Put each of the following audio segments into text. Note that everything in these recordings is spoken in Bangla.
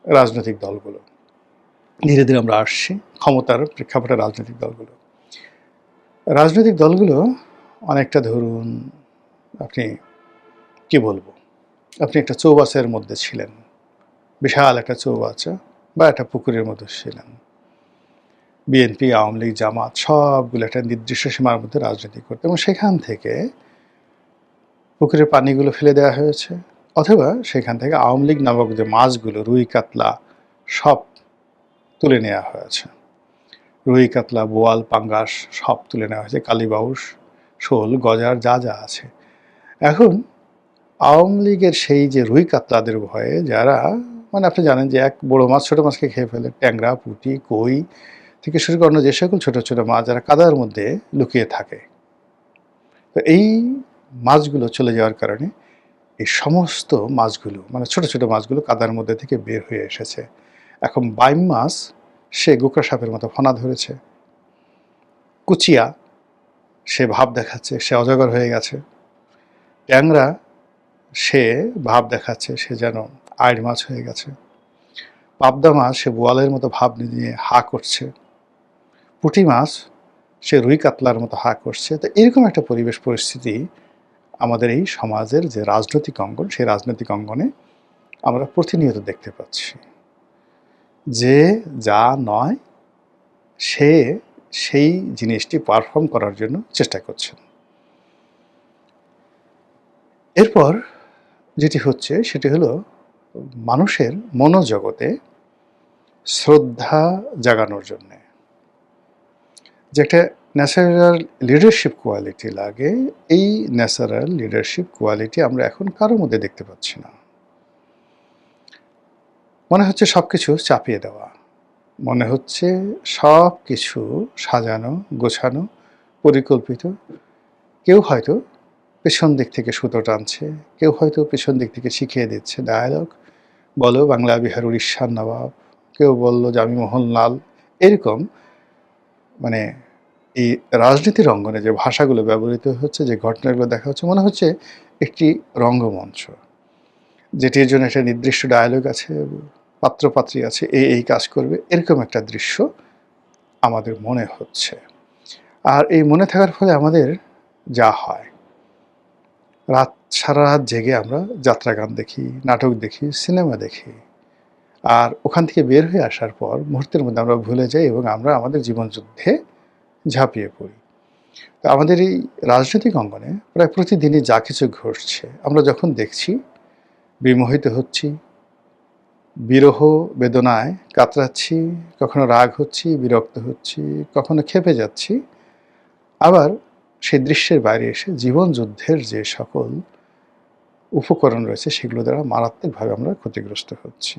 রাজনৈতিক দলগুলো। ধীরে ধীরে আমরা আসছি ক্ষমতার প্রেক্ষাপটে রাজনৈতিক দলগুলো। রাজনৈতিক দলগুলো অনেকটা ধরুন আপনি কি বলবো, আপনি একটা চৌবাচ্চার মধ্যে ছিলেন, বিশাল একটা চৌবাচ্চা বা একটা পুকুরের মধ্যে ছিলেন। বিএনপি, আওয়ামী লীগ, জামাত সবগুলো একটা নির্দিষ্ট সীমার মধ্যে রাজনীতি করতে, এবং সেখান থেকে পুকুরের পানিগুলো ফেলে দেওয়া হয়েছে, অথবা সেখান থেকে আওয়ামী লীগ নামক যে মাছগুলো, রুই কাতলা সব তুলে নেওয়া হয়েছে। রুই কাতলা, বোয়াল, পাঙ্গাস সব তুলে নেওয়া হয়েছে, কালীবাউস, শোল, গজার যা যা আছে। এখন আওয়ামী লীগের সেই যে রুই কাতলাদের ভয়ে যারা, মানে আপনি জানেন যে এক বড় মাছ ছোটো মাছকে খেয়ে ফেলে, ট্যাংরা, পুঁটি, কই থেকে শুরু করে যে সকল ছোটো ছোটো মাছ যারা কাদার মধ্যে লুকিয়ে থাকে, তো এই মাছগুলো চলে যাওয়ার কারণে এই সমস্ত মাছগুলো, মানে ছোটো ছোটো মাছগুলো কাদার মধ্যে থেকে বের হয়ে এসেছে। এখন বাইম মাছ সে গোকরা সাপের মতো ফনা ধরেছে, কুচিয়া সে ভাব দেখাচ্ছে সে অজগর হয়ে গেছে, ট্যাংরা সে ভাব দেখাচ্ছে সে যেন আইড় মাছ হয়ে গেছে, পাবদা মাছ সে বোয়ালের মতো ভাব নিয়ে হা করছে, পুঁটি মাছ সে রুই কাতলার মতো হা করছে। তো এরকম একটা পরিবেশ পরিস্থিতি আমাদের এই সমাজের যে রাজনৈতিক অঙ্গন, সেই রাজনৈতিক অঙ্গনে আমরা প্রতিনিয়ত দেখতে পাচ্ছি। যে যা নয় সে সেই জিনিসটি পারফর্ম করার জন্য চেষ্টা করছেন। এরপর যেটি হচ্ছে সেটি হলো মানুষের মনোজগতে শ্রদ্ধা জাগানোর জন্যে যে একটা ন্যাচারাল লিডারশিপ কোয়ালিটি লাগে, এই ন্যাচারাল লিডারশিপ কোয়ালিটি আমরা এখন কারোর মধ্যে দেখতে পাচ্ছি না। মনে হচ্ছে সব কিছু চাপিয়ে দেওয়া, মনে হচ্ছে সব কিছু সাজানো গোছানো পরিকল্পিত। কেউ হয়তো পেছন দিক থেকে সুতো টানছে, কেউ হয়তো পেছন দিক থেকে শিখিয়ে দিচ্ছে ডায়ালগ, বলো বাংলা বিহার উড়িষ্যার নবাব, কেউ বলল যে আমি মোহনলাল। এরকম মানে এই রাজনীতির অঙ্গনে যে ভাষাগুলো ব্যবহৃত হচ্ছে, যে ঘটনাগুলো দেখা হচ্ছে, মনে হচ্ছে একটি রঙ্গমঞ্চ, যেটির জন্য একটা নির্দিষ্ট ডায়ালগ আছে, পাত্রপাত্রী আছে, এই কাজ করবে, এরকম একটা দৃশ্য আমাদের মনে হচ্ছে। আর এই মনে থাকার ফলে আমাদের যা হয়, সারা রাত জেগে আমরা যাত্রা গান দেখি, নাটক দেখি, সিনেমা দেখি, আর ওখান থেকে বের হয়ে আসার পর মুহূর্তের মধ্যে আমরা ভুলে যাই এবং আমরা আমাদের জীবনযুদ্ধে ঝাঁপিয়ে পড়ি। তো আমাদের এই রাজনৈতিক অঙ্গনে প্রায় প্রতিদিনই যা কিছু ঘটছে আমরা যখন দেখছি, বিমোহিত হচ্ছি, বিরহ বেদনায় কাতরাচ্ছি, কখনো রাগ হচ্ছি, বিরক্ত হচ্ছি, কখনো ক্ষেপে যাচ্ছি, আবার সেই দৃশ্যের বাইরে এসে জীবনযুদ্ধের যে সকল উপকরণ রয়েছে সেগুলো দ্বারা মারাত্মকভাবে আমরা ক্ষতিগ্রস্ত হচ্ছি।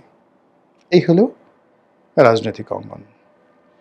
এই হলো রাজনৈতিক অঙ্গন।